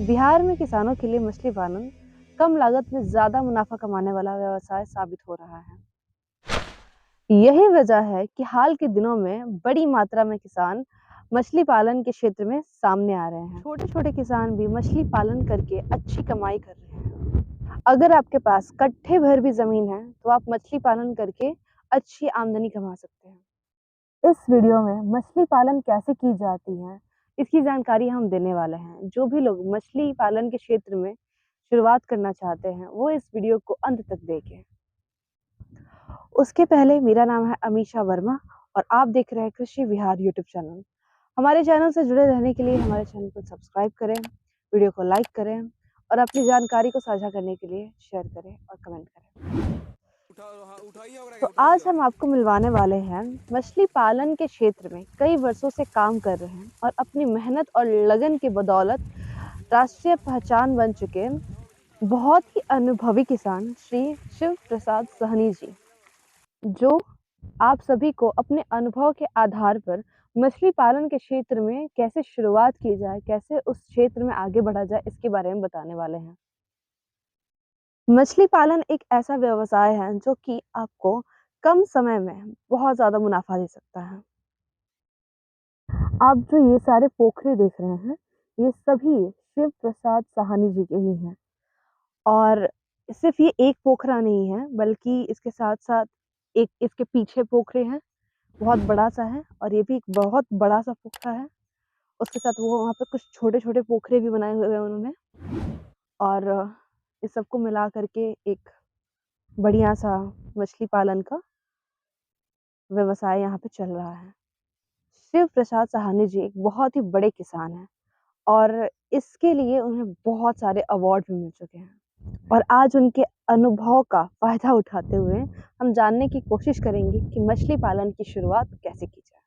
बिहार में किसानों के लिए मछली पालन कम लागत में ज्यादा मुनाफा कमाने वाला व्यवसाय साबित हो रहा है। यही वजह है कि हाल के दिनों में बड़ी मात्रा में किसान मछली पालन के क्षेत्र में सामने आ रहे हैं। छोटे छोटे किसान भी मछली पालन करके अच्छी कमाई कर रहे हैं। अगर आपके पास कट्ठे भर भी जमीन है तो आप मछली पालन करके अच्छी आमदनी कमा सकते हैं। इस वीडियो में मछली पालन कैसे की जाती है इसकी जानकारी हम देने वाले हैं। जो भी लोग मछली पालन के क्षेत्र में शुरुआत करना चाहते हैं वो इस वीडियो को अंत तक देखें। उसके पहले मेरा नाम है अमीशा वर्मा और आप देख रहे हैं कृषि विहार यूट्यूब चैनल। हमारे चैनल से जुड़े रहने के लिए हमारे चैनल को सब्सक्राइब करें, वीडियो को लाइक करें और अपनी जानकारी को साझा करने के लिए शेयर करें और कमेंट करें। तो आज हम आपको मिलवाने वाले हैं मछली पालन के क्षेत्र में कई वर्षों से काम कर रहे हैं और अपनी मेहनत और लगन की बदौलत राष्ट्रीय पहचान बन चुके बहुत ही अनुभवी किसान श्री शिव प्रसाद सहनी जी, जो आप सभी को अपने अनुभव के आधार पर मछली पालन के क्षेत्र में कैसे शुरुआत की जाए, कैसे उस क्षेत्र में आगे बढ़ा जाए, इसके बारे में बताने वाले हैं। मछली पालन एक ऐसा व्यवसाय है जो कि आपको कम समय में बहुत ज्यादा मुनाफा दे सकता है। आप जो ये सारे पोखरे देख रहे हैं ये सभी शिव प्रसाद साहनी जी के ही हैं और सिर्फ ये एक पोखरा नहीं है बल्कि इसके साथ साथ एक इसके पीछे पोखरे हैं, बहुत बड़ा सा है और ये भी एक बहुत बड़ा सा पोखरा है। उसके साथ वो वहाँ पे कुछ छोटे छोटे पोखरे भी बनाए हुए हैं उन्होंने और इस सबको मिला करके एक बढ़िया सा मछली पालन का व्यवसाय यहाँ पे चल रहा है। शिव प्रसाद साहनी जी एक बहुत ही बड़े किसान हैं और इसके लिए उन्हें बहुत सारे अवार्ड भी मिल चुके हैं और आज उनके अनुभव का फायदा उठाते हुए हम जानने की कोशिश करेंगे कि मछली पालन की शुरुआत कैसे की जाए।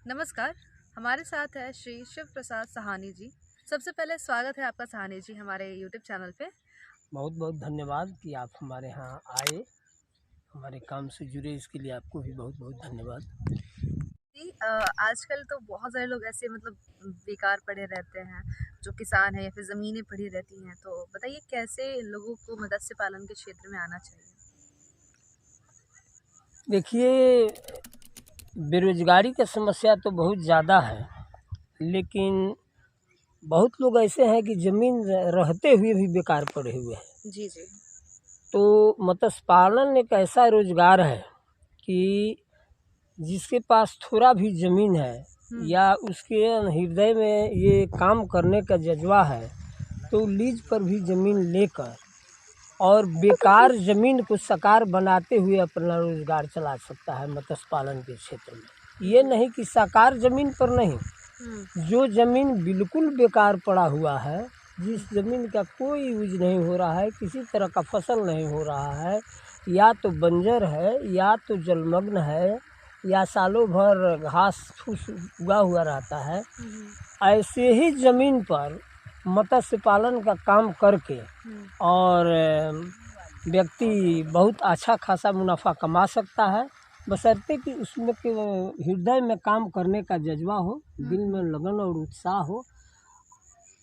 नमस्कार, हमारे साथ है श्री शिव प्रसाद साहनी जी। सबसे पहले स्वागत है आपका साहनी जी हमारे YouTube चैनल पे। बहुत बहुत धन्यवाद कि आप हमारे यहाँ आए, हमारे काम से जुड़े, इसके लिए आपको भी बहुत बहुत धन्यवाद जी। आजकल तो बहुत सारे लोग ऐसे बेकार पड़े रहते हैं जो किसान है या फिर ज़मीनें पड़ी रहती हैं, तो बताइए कैसे लोगों को मत्स्य पालन के क्षेत्र में आना चाहिए। देखिए, बेरोजगारी की समस्या तो बहुत ज़्यादा है, लेकिन बहुत लोग ऐसे हैं कि ज़मीन रहते हुए भी बेकार पड़े हुए हैं। जी जी। तो मत्स्य पालन एक ऐसा रोजगार है कि जिसके पास थोड़ा भी ज़मीन है या उसके हृदय में ये काम करने का जज्बा है तो लीज पर भी ज़मीन लेकर और बेकार ज़मीन को साकार बनाते हुए अपना रोजगार चला सकता है मत्स्य पालन के क्षेत्र में। ये नहीं कि साकार ज़मीन पर नहीं, जो ज़मीन बिल्कुल बेकार पड़ा हुआ है, जिस ज़मीन का कोई यूज नहीं हो रहा है, किसी तरह का फसल नहीं हो रहा है, या तो बंजर है या तो जलमग्न है या सालों भर घास फूस उगा हुआ रहता है, ऐसे ही ज़मीन पर मत्स्य पालन का काम करके और व्यक्ति बहुत अच्छा खासा मुनाफा कमा सकता है, बशर्ते कि उसमें के हृदय में काम करने का जज्बा हो, दिल में लगन और उत्साह हो।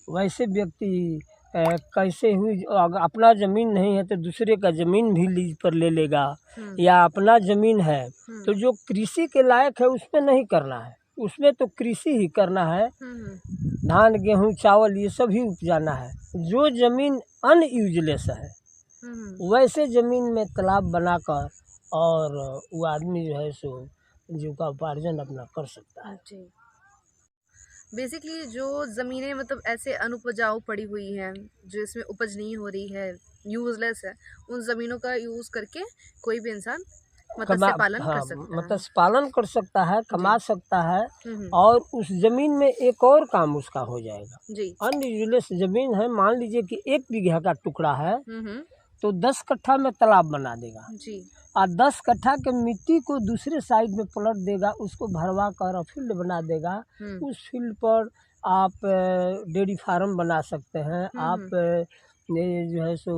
वैसे व्यक्ति कैसे हुई अपना ज़मीन नहीं है तो दूसरे का ज़मीन भी लीज पर ले लेगा, या अपना ज़मीन है तो जो कृषि के लायक है उसमें नहीं करना है, उसमें तो कृषि ही करना है, धान गेहूँ चावल ये सब ही उपजाना है। जो ज़मीन अनयूजलेस है वैसे ज़मीन में तालाब बनाकर और वो आदमी जो है सो जीविका उपार्जन अपना कर सकता है। जी। बेसिकली जो ज़मीनें ऐसे अनुपजाऊ पड़ी हुई हैं, जो इसमें उपज नहीं हो रही है, यूजलेस है, उन ज़मीनों का यूज़ करके कोई भी इंसान मत्स्य पालन कर सकता है। मत्स्य पालन कर सकता है, कमा सकता है और उस ज़मीन में एक और काम उसका हो जाएगा। जी। अनयूजलेस ज़मीन है, मान लीजिए कि 1 बीघा का टुकड़ा है तो 10 कट्ठा में तालाब बना देगा जी। और 10 कट्ठा के मिट्टी को दूसरे साइड में पलट देगा, उसको भरवा कर फील्ड बना देगा। उस फील्ड पर आप डेयरी फार्म बना सकते हैं, आप ये जो है सो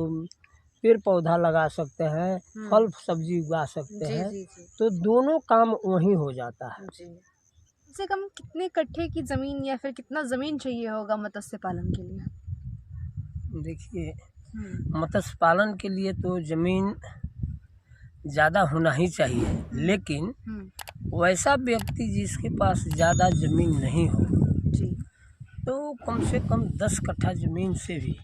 पेड़ पौधा लगा सकते हैं, फल सब्जी उगा सकते हैं। जी। तो दोनों काम वहीं हो जाता है। जी। कम से कम कितने कट्ठे की ज़मीन या फिर कितना ज़मीन चाहिए होगा मत्स्य पालन के लिए? देखिए, हम्म मत्स्य पालन के लिए तो ज़मीन ज़्यादा होना ही चाहिए, लेकिन हम्म वैसा व्यक्ति जिसके पास ज़्यादा ज़मीन नहीं हो, जी तो कम से कम 10 कट्ठा ज़मीन से भी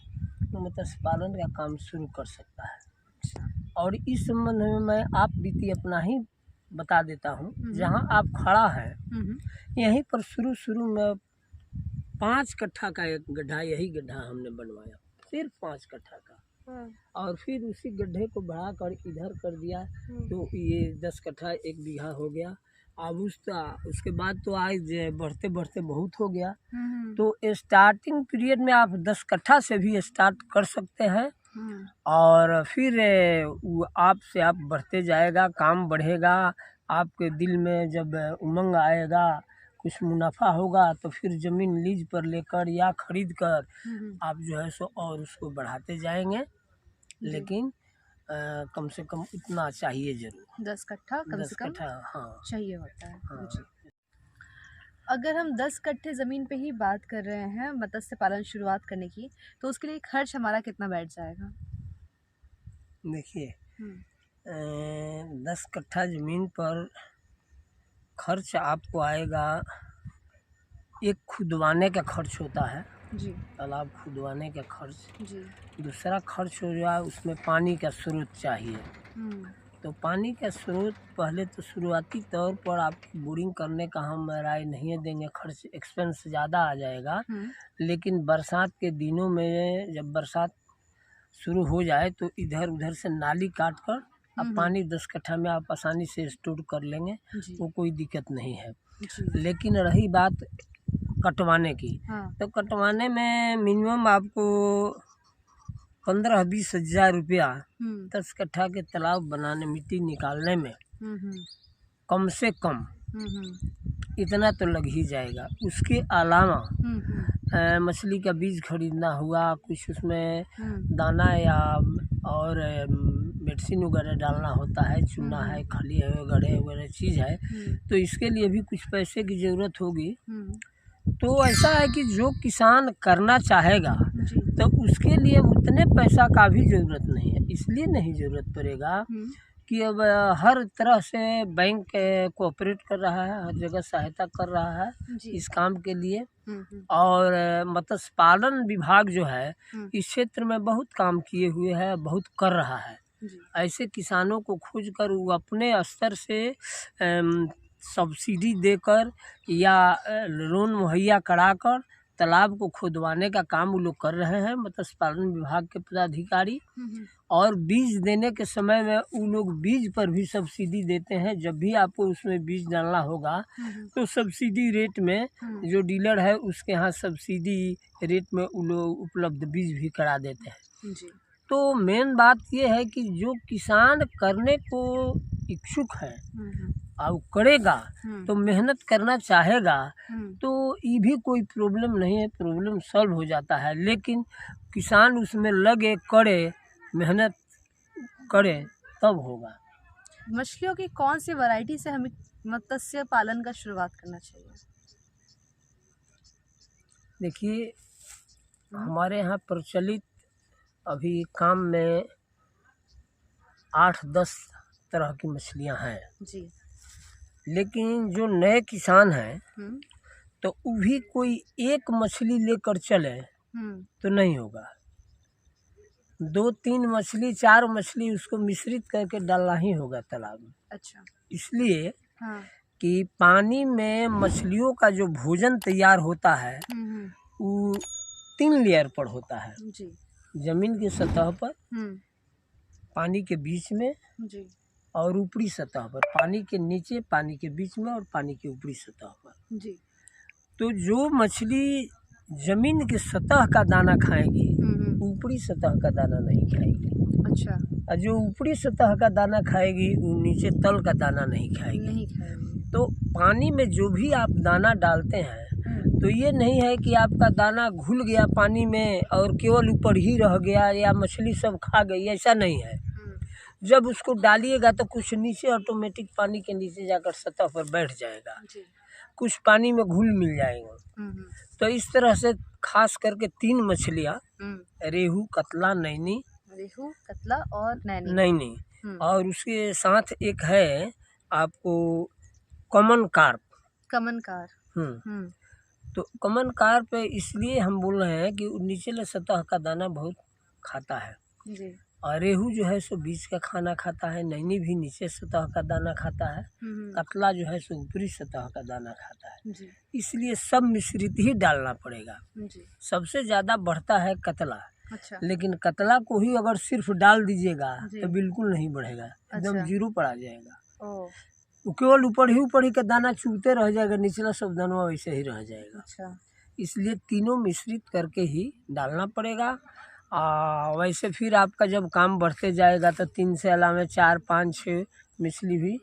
मत्स्य पालन का काम शुरू कर सकता है। अच्छा और इस संबंध में मैं आप बीती अपना ही बता देता हूँ। जहाँ आप खड़ा है, यहीं पर शुरू में 5 कट्ठा का एक गड्ढा, यही गड्ढा हमने बनवाया, सिर्फ 5 कट्ठा का, और फिर उसी गड्ढे को बढ़ा कर इधर कर दिया, तो ये 10 कट्ठा 1 बीघा हो गया। अब उसके बाद तो आज बढ़ते बढ़ते बहुत हो गया। तो स्टार्टिंग पीरियड में आप 10 कट्ठा से भी स्टार्ट कर सकते हैं, और फिर आपसे आप बढ़ते जाएगा, काम बढ़ेगा, आपके दिल में जब उमंग आएगा, कुछ मुनाफा होगा, तो फिर ज़मीन लीज पर लेकर या खरीद कर आप जो है सो और उसको बढ़ाते जाएंगे। लेकिन कम से कम उतना चाहिए ज़रूर, 10 कट्ठा कम 10 से कम कट्ठा। हाँ चाहिए होता है। हाँ। जी। अगर हम 10 कट्ठे ज़मीन पे ही बात कर रहे हैं मत्स्य पालन शुरुआत करने की, तो उसके लिए खर्च हमारा कितना बैठ जाएगा? देखिए, हम्म 10 कट्ठा ज़मीन पर खर्च आपको आएगा, एक खुदवाने का खर्च होता है, जी तालाब खुदवाने का खर्च। जी दूसरा खर्च हो जाए, उसमें पानी का स्रोत चाहिए। तो पानी का स्रोत पहले तो शुरुआती तौर पर आपकी बोरिंग करने का हम राय नहीं देंगे, खर्च एक्सपेंस ज़्यादा आ जाएगा। लेकिन बरसात के दिनों में जब बरसात शुरू हो जाए, तो इधर उधर से नाली काट कर अब पानी 10 कट्ठा में आप आसानी से स्टोर कर लेंगे, जी वो कोई दिक्कत नहीं है। जी लेकिन रही बात कटवाने की, हाँ तो कटवाने में मिनिमम आपको 15-20 हज़ार रुपया 10 कट्ठा के तालाब बनाने, मिट्टी निकालने में कम से कम इतना तो लग ही जाएगा। उसके अलावा मछली का बीज खरीदना हुआ, कुछ उसमें दाना या और मेडिसिन वगैरह डालना होता है, चूना है, खली है, वगैरह चीज़ है, तो इसके लिए भी कुछ पैसे की ज़रूरत होगी। तो ऐसा है कि जो किसान करना चाहेगा, तो उसके लिए उतने पैसा का भी ज़रूरत नहीं है। इसलिए नहीं ज़रूरत पड़ेगा कि अब हर तरह से बैंक कोऑपरेट कर रहा है, हर जगह सहायता कर रहा है इस काम के लिए। और मत्स्य पालन विभाग जो है इस क्षेत्र में बहुत काम किए हुए है, बहुत कर रहा है। ऐसे किसानों को खोज कर वो अपने स्तर से सब्सिडी देकर या लोन मुहैया कराकर तालाब को खुदवाने का काम वो लोग कर रहे हैं, मत्स्य पालन विभाग के पदाधिकारी। और बीज देने के समय में वो लोग बीज पर भी सब्सिडी देते हैं। जब भी आपको उसमें बीज डालना होगा, तो सब्सिडी रेट में जो डीलर है उसके यहाँ सब्सिडी रेट में वो लोग उपलब्ध बीज भी करा देते हैं। तो मेन बात ये है कि जो किसान करने को इच्छुक है और करेगा, तो मेहनत करना चाहेगा, तो ये भी कोई प्रॉब्लम नहीं है, प्रॉब्लम सॉल्व हो जाता है। लेकिन किसान उसमें लगे, करे, मेहनत करे, तब होगा। मछलियों की कौन सी वैरायटी से हमें मत्स्य पालन का शुरुआत करना चाहिए? देखिए, हमारे यहाँ प्रचलित अभी काम में 8-10 तरह की मछलियाँ हैं जी। लेकिन जो नए किसान हैं तो वो भी कोई एक मछली लेकर चले तो नहीं होगा। 2-3 मछली, 4 मछली उसको मिश्रित करके डालना ही होगा तालाब में। अच्छा। इसलिए कि पानी में मछलियों का जो भोजन तैयार होता है वो 3 लेयर पर होता है जी। जमीन की सतह पर, पानी के बीच में जी। और ऊपरी सतह पर, पानी के नीचे, पानी के बीच में और पानी के ऊपरी सतह पर जी। तो जो मछली जमीन की सतह का दाना खाएगी, ऊपरी सतह का दाना नहीं खाएगी। अच्छा। और जो ऊपरी सतह का दाना खाएगी वो नीचे तल का दाना नहीं खाएगी। तो पानी में जो भी आप दाना डालते हैं, तो ये नहीं है कि आपका दाना घुल गया पानी में और केवल ऊपर ही रह गया या मछली सब खा गई, ऐसा नहीं है। जब उसको डालिएगा तो कुछ नीचे ऑटोमेटिक पानी के नीचे जाकर सतह पर बैठ जाएगा, कुछ पानी में घुल मिल जाएगा। तो इस तरह से खास करके 3 मछलियाँ, रेहू, कतला, नैनी, रेहू, कतला और नैनी। नैनी, हम्म, और उसके साथ एक है आपको कॉमन कार्प। कमन कार। हम्म तो कॉमन कार्प इसलिए हम बोल रहे हैं कि वो निचले सतह का दाना बहुत खाता है, जी। और रेहू जो है सो बीच का खाना खाता है, नैनी भी नीचे सतह का दाना खाता है, कतला जो है सो ऊपरी सतह का दाना खाता है। जी। इसलिए सब मिश्रित ही डालना पड़ेगा। जी। सबसे ज़्यादा बढ़ता है कतला, अच्छा। लेकिन कतला को ही अगर सिर्फ डाल दीजिएगा जी। तो बिल्कुल नहीं बढ़ेगा, एकदम अच्छा। जीरो पर आ जाएगा। ओ। वो केवल ऊपर ही का दाना चुगते रह जाएगा, निचला सब दाना वैसे ही रह जाएगा। अच्छा। इसलिए तीनों मिश्रित करके ही डालना पड़ेगा। वैसे फिर आपका जब काम बढ़ते जाएगा तो 3 से अलावा 4, 5, 6 मछली भी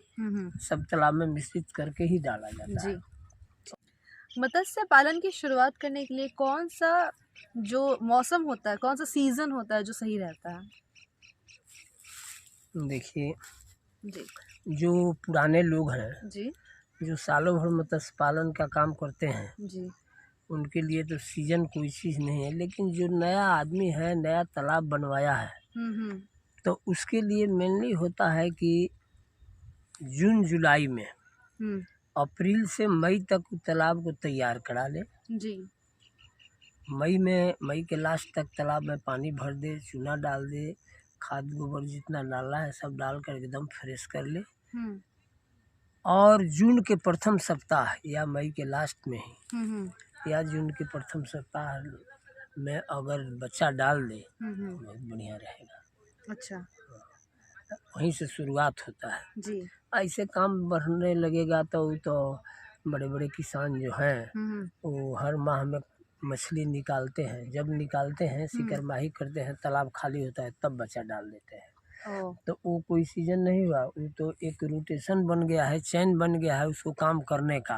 सब तालाब में मिश्रित करके ही डाला जाता है। जी। मत्स्य पालन की शुरुआत करने के लिए कौन सा जो मौसम होता है, कौन सा सीजन होता है जो सही रहता है? देखिए, जी। जो पुराने लोग हैं, जी। जो सालों भर मत्स्य पालन का काम करते हैं, जी। उनके लिए तो सीजन कोई चीज़ नहीं है। लेकिन जो नया आदमी है, नया तालाब बनवाया है, तो उसके लिए मेनली होता है कि जून जुलाई में, अप्रैल से मई तक तालाब को तैयार करा ले। जी। मई के लास्ट तक तालाब में पानी भर दे, चूना डाल दे, खाद गोबर जितना डालना है सब डाल कर एकदम फ्रेश कर ले। और जून के प्रथम सप्ताह या मई के लास्ट में ही या जून के प्रथम सप्ताह में अगर बच्चा डाल दे तो बहुत बढ़िया रहेगा। अच्छा। वहीं से शुरुआत होता है। जी। ऐसे काम बढ़ने लगेगा तो बड़े बड़े किसान जो हैं वो हर माह में मछली निकालते हैं। जब निकालते हैं, सिकरमाही करते हैं, तालाब खाली होता है, तब बच्चा डाल देते हैं। तो वो कोई सीजन नहीं हुआ, वो तो एक रोटेशन बन गया है, चैन बन गया है उसको काम करने का।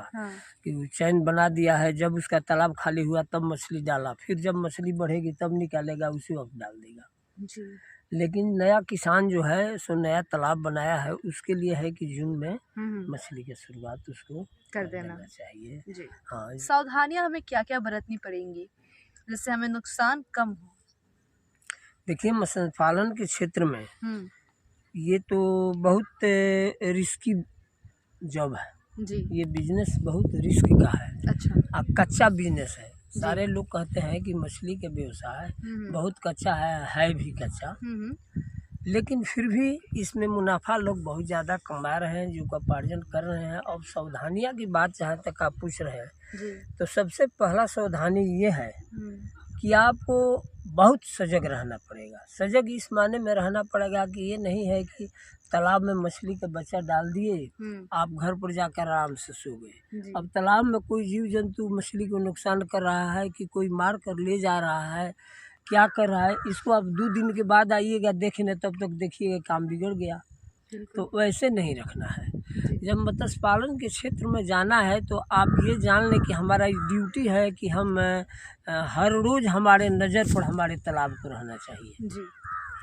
कि वो चैन बना दिया है, जब उसका तालाब खाली हुआ तब मछली डाला, फिर जब मछली बढ़ेगी तब निकालेगा, उसी वक्त डाल देगा। जी। लेकिन नया किसान जो है सो नया तालाब बनाया है, उसके लिए है कि जून में मछली की शुरुआत उसको कर देना चाहिए। जी। हाँ, सावधानियां हमें क्या क्या बरतनी पड़ेंगी जिससे हमें नुकसान कम हो? देखिए, मत्स्य पालन के क्षेत्र में ये तो बहुत रिस्की जॉब है। जी। ये बिजनेस बहुत रिस्क का है। अच्छा। कच्चा बिजनेस है। सारे लोग कहते हैं कि मछली के व्यवसाय बहुत कच्चा है भी कच्चा, लेकिन फिर भी इसमें मुनाफा लोग बहुत ज़्यादा कमा रहे हैं, जीविकोपार्जन कर रहे हैं। और सावधानियाँ की बात जहाँ तक आप पूछ रहे हैं, तो सबसे पहला सावधानी ये है कि आपको बहुत सजग रहना पड़ेगा। सजग इस माने में रहना पड़ेगा कि ये नहीं है कि तालाब में मछली का बच्चा डाल दिए, आप घर पर जाकर आराम से सो गए। अब तालाब में कोई जीव जंतु मछली को नुकसान कर रहा है कि कोई मार कर ले जा रहा है, क्या कर रहा है, इसको आप 2 दिन के बाद आइएगा देखने, तब तक देखिएगा काम बिगड़ गया। तो वैसे नहीं रखना है। जब मत्स्य पालन के क्षेत्र में जाना है तो आप ये जान लें कि हमारा ड्यूटी है कि हम हर रोज़ हमारे नज़र पर हमारे तालाब को रहना चाहिए। जी।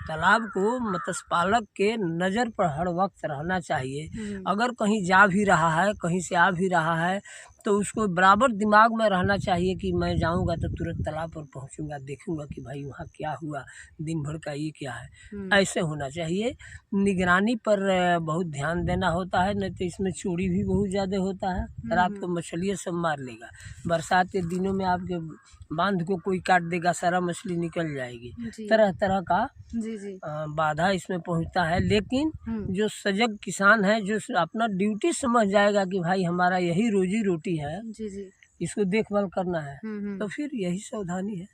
तालाब को मत्स्य पालक के नज़र पर हर वक्त रहना चाहिए। अगर कहीं जा भी रहा है, कहीं से आ भी रहा है, तो उसको बराबर दिमाग में रहना चाहिए कि मैं जाऊंगा तो तुरंत तालाब पर पहुंचूंगा, देखूंगा कि भाई वहाँ क्या हुआ, दिन भर का ये क्या है। ऐसे होना चाहिए। निगरानी पर बहुत ध्यान देना होता है, नहीं तो इसमें चोरी भी बहुत ज़्यादा होता है। रात को मछलियाँ सब मार लेगा। बरसात के दिनों में आपके बांध को कोई काट देगा, सारा मछली निकल जाएगी। तरह तरह का बाधा इसमें पहुंचता है। लेकिन जो सजग किसान है, जो अपना ड्यूटी समझ जाएगा कि भाई हमारा यही रोजी रोटी है, इसको देखभाल करना है, तो फिर यही सावधानी है।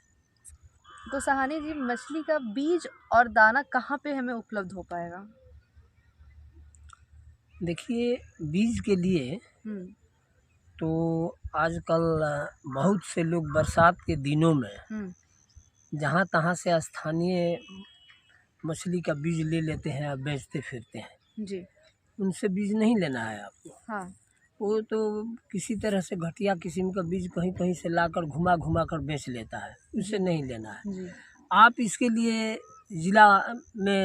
तो सहानी जी, मछली का बीज और दाना कहाँ पे हमें उपलब्ध हो पाएगा? देखिए, बीज के लिए तो आजकल बहुत से लोग बरसात के दिनों में जहाँ तहाँ से स्थानीय मछली का बीज ले लेते हैं और बेचते फिरते हैं। जी। उनसे बीज नहीं लेना है आपको। हाँ। वो तो किसी तरह से घटिया किस्म का बीज कहीं कहीं से लाकर घुमा घुमा कर बेच लेता है, उसे नहीं लेना है। जी। आप इसके लिए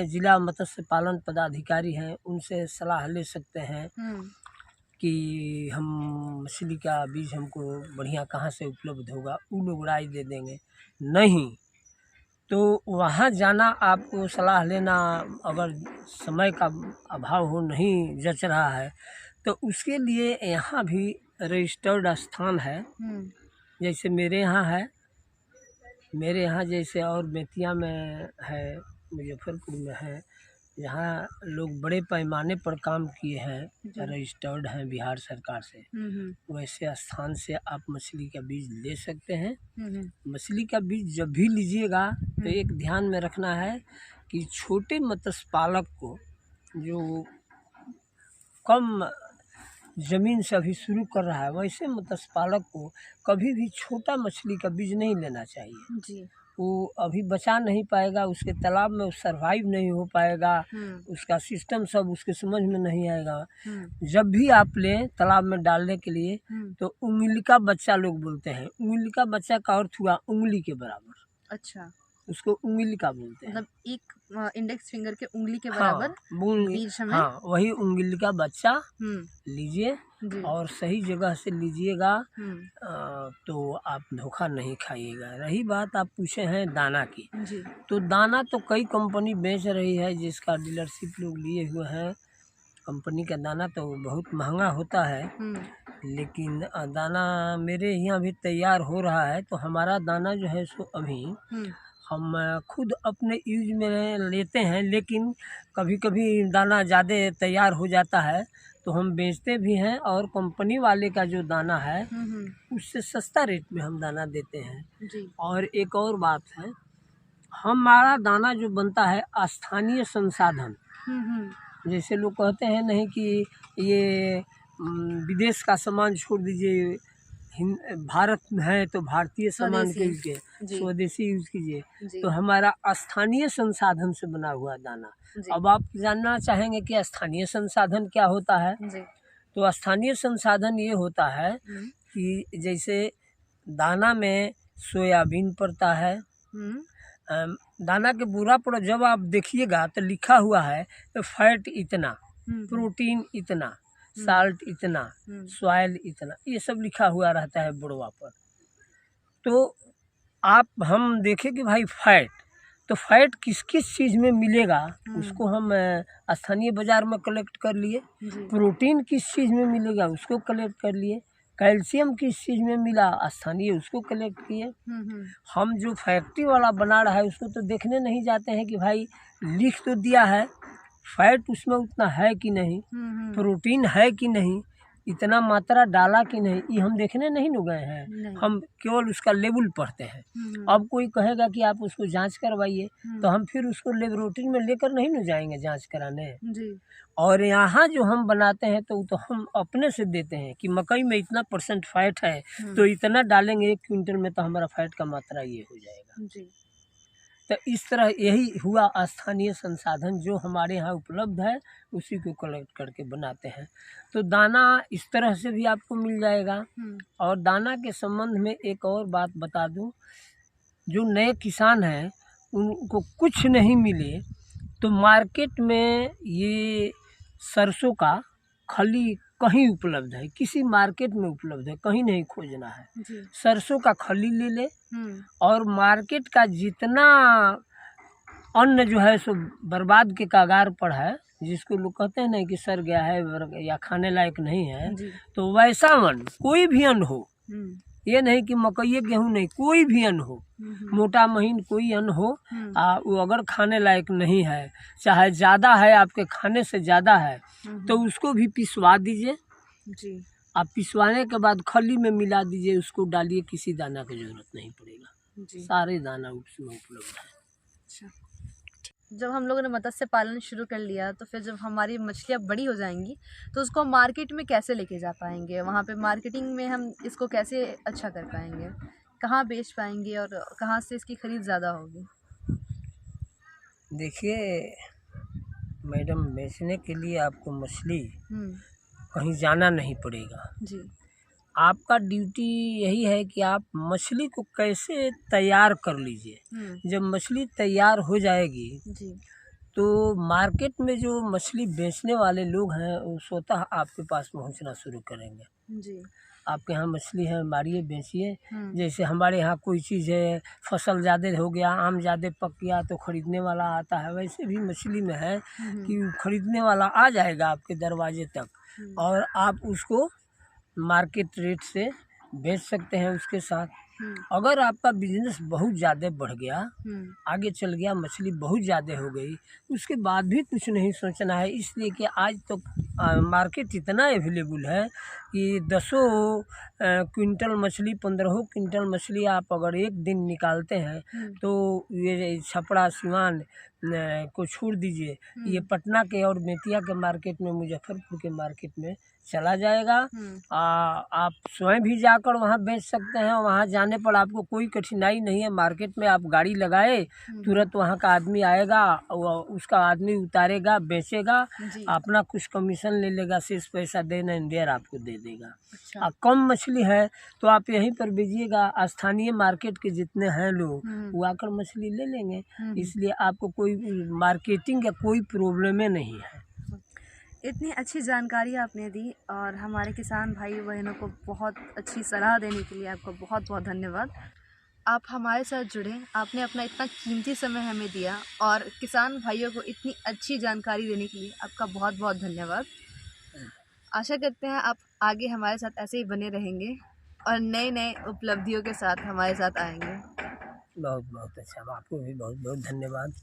जिला मत्स्य पालन पदाधिकारी हैं, उनसे सलाह ले सकते हैं कि हम मछली का बीज हमको बढ़िया कहाँ से उपलब्ध होगा, वो लोग राय दे देंगे। नहीं तो वहाँ जाना, आपको सलाह लेना, अगर समय का अभाव हो, नहीं जच रहा है, तो उसके लिए यहाँ भी रजिस्टर्ड स्थान है। जैसे मेरे यहाँ जैसे, और बेतिया में है, मुजफ्फरपुर में है, जहाँ लोग बड़े पैमाने पर काम किए हैं, रजिस्टर्ड हैं बिहार सरकार से। वैसे स्थान से आप मछली का बीज ले सकते हैं। मछली का बीज जब भी लीजिएगा तो एक ध्यान में रखना है कि छोटे मत्स्य पालक को, जो कम ज़मीन से अभी शुरू कर रहा है, वैसे मत्स्य पालक को कभी भी छोटा मछली का बीज नहीं लेना चाहिए जी। वो अभी बचा नहीं पाएगा, उसके तालाब में सरवाइव नहीं हो पाएगा, उसका सिस्टम सब उसके समझ में नहीं आएगा। जब भी आप लें तालाब में डालने के लिए, तो उंगली का बच्चा लोग बोलते हैं। उंगली का बच्चा का अर्थ हुआ उंगली के बराबर। अच्छा, उसको उंगली का बोलते हैं, मतलब एक इंडेक्स फिंगर के उंगली के बराबर बीज हमें। हाँ, वही उंगली का बच्चा लीजिए और सही जगह से लीजिएगा, तो आप धोखा नहीं खाइएगा। रही बात आप पूछे हैं दाना की, तो दाना तो कई कंपनी बेच रही है, जिसका डीलरशिप लोग लिए हुए हैं। कंपनी का दाना तो बहुत महंगा होता है, लेकिन दाना मेरे यहाँ भी तैयार हो रहा है। तो हमारा दाना जो है सो अभी हम खुद अपने यूज में लेते हैं, लेकिन कभी कभी दाना ज़्यादा तैयार हो जाता है तो हम बेचते भी हैं, और कंपनी वाले का जो दाना है उससे सस्ता रेट में हम दाना देते हैं जी। और एक और बात है, हमारा दाना जो बनता है स्थानीय संसाधन, जैसे लोग कहते हैं नहीं कि ये विदेश का सामान छोड़ दीजिए, भारत में है तो भारतीय सामान के यूज कीजिए, स्वदेशी यूज कीजिए। तो हमारा स्थानीय संसाधन से बना हुआ दाना। अब आप जानना चाहेंगे कि स्थानीय संसाधन क्या होता है, तो स्थानीय संसाधन ये होता है कि जैसे दाना में सोयाबीन पड़ता है, दाना के बुरा पर जब आप देखिएगा तो लिखा हुआ है तो फैट इतना, प्रोटीन इतना, साल्ट इतना, सॉइल इतना, ये सब लिखा हुआ रहता है बुड़वा पर। तो हम देखें कि भाई फैट, तो फैट किस किस चीज़ में मिलेगा उसको हम स्थानीय बाज़ार में कलेक्ट कर लिए। प्रोटीन किस चीज़ में मिलेगा उसको कलेक्ट कर लिए। कैल्शियम किस चीज़ में मिला स्थानीय उसको कलेक्ट किए। हम जो फैक्ट्री वाला बना रहा है उसको तो देखने नहीं जाते हैं कि भाई लिख तो दिया है, फैट उसमें उतना है कि नहीं, प्रोटीन है कि नहीं, इतना मात्रा डाला कि नहीं, ये हम देखने नहीं न गए हैं। हम केवल उसका लेवल पढ़ते हैं। अब कोई कहेगा कि आप उसको जांच करवाइए, तो हम फिर उसको लेबोरेटरी में लेकर नहीं न जाएंगे जांच कराने जी। और यहाँ जो हम बनाते हैं तो हम अपने से देते हैं कि मकई में इतना % फैट है तो इतना डालेंगे 1 क्विंटल में, तो हमारा फैट का मात्रा ये हो जाएगा जी। तो इस तरह यही हुआ स्थानीय संसाधन जो हमारे यहाँ उपलब्ध है, उसी को कलेक्ट करके बनाते हैं। तो दाना इस तरह से भी आपको मिल जाएगा। और दाना के संबंध में एक और बात बता दूं, जो नए किसान हैं उनको कुछ नहीं मिले तो मार्केट में ये सरसों का खली कहीं उपलब्ध है, किसी मार्केट में उपलब्ध है, कहीं नहीं खोजना है। सरसों का खली ले ले, और मार्केट का जितना अन्न जो है सो बर्बाद के कगार पर है, जिसको लोग कहते हैं नहीं कि सड़ गया है या खाने लायक नहीं है, तो वैसा अन्न कोई भी अन्न हो, ये नहीं कि मकई गेहूं नहीं, कोई भी अन्न हो, मोटा महीन कोई अन्न हो, वो अगर खाने लायक नहीं है, चाहे ज़्यादा है, आपके खाने से ज़्यादा है, तो उसको भी पिसवा दीजिए जी। आप पिसवाने के बाद खली में मिला दीजिए, उसको डालिए, किसी दाना की जरूरत नहीं पड़ेगा जी। सारे दाना उसमें उपलब्ध है। अच्छा, जब हम लोगों ने मत्स्य पालन शुरू कर लिया तो फिर जब हमारी मछलियाँ बड़ी हो जाएंगी तो उसको मार्केट में कैसे लेके जा पाएंगे, वहाँ पे मार्केटिंग में हम इसको कैसे अच्छा कर पाएंगे, कहाँ बेच पाएंगे और कहाँ से इसकी खरीद ज़्यादा होगी? देखिए मैडम, बेचने के लिए आपको मछली कहीं जाना नहीं पड़ेगा जी। आपका ड्यूटी यही है कि आप मछली को कैसे तैयार कर लीजिए। जब मछली तैयार हो जाएगी जी, तो मार्केट में जो मछली बेचने वाले लोग हैं वो स्वतः आपके पास पहुंचना शुरू करेंगे। जी। आपके यहाँ मछली है, मारिए, बेचिए। हुँ। जैसे हमारे यहाँ कोई चीज़ है, फसल ज़्यादा हो गया, आम ज़्यादा पक गया तो ख़रीदने वाला आता है, वैसे भी मछली में है हुँ, हुँ। कि ख़रीदने वाला आ जाएगा आपके दरवाजे तक हुँ। और आप उसको मार्केट रेट से बेच सकते हैं उसके साथ। हुँ। अगर आपका बिजनेस बहुत ज़्यादा बढ़ गया, हुँ। आगे चल गया, मछली बहुत ज़्यादा हो गई, उसके बाद भी कुछ नहीं सोचना है, इसलिए कि आज तो मार्केट इतना अवेलेबल है कि 10 क्विंटल मछली, 15 क्विंटल मछली आप अगर एक दिन निकालते हैं हुँ। तो ये छपरा सिवान को छोड़ दीजिए, ये पटना के और बेतिया के मार्केट में, मुजफ्फरपुर के मार्केट में चला जाएगा। हुँ। आप स्वयं भी जाकर वहाँ बेच सकते हैं। वहाँ जाने पर आपको कोई कठिनाई नहीं है। मार्केट में आप गाड़ी लगाए, तुरंत वहाँ का आदमी आएगा, वो उसका आदमी उतारेगा, बेचेगा, जी। अपना कुछ कमीशन ले लेगा, शेष पैसा देन एंड देयर आपको दे देगा। अच्छा। कम मछली है तो आप यहीं पर भेजिएगा, स्थानीय मार्केट के जितने हैं लोग हुँ। वो आकर मछली ले लेंगे। हुँ। इसलिए आपको कोई मार्केटिंग का कोई प्रॉब्लम नहीं है। इतनी अच्छी जानकारी आपने दी और हमारे किसान भाई बहनों को बहुत अच्छी सलाह देने के लिए आपका बहुत बहुत धन्यवाद। आप हमारे साथ जुड़े, आपने अपना इतना कीमती समय हमें दिया और किसान भाइयों को इतनी अच्छी जानकारी देने के लिए आपका बहुत बहुत धन्यवाद। आशा करते हैं आप आगे हमारे साथ ऐसे ही बने रहेंगे और नए नए उपलब्धियों के साथ हमारे साथ आएंगे। बहुत बहुत अच्छा, आपको भी बहुत बहुत धन्यवाद।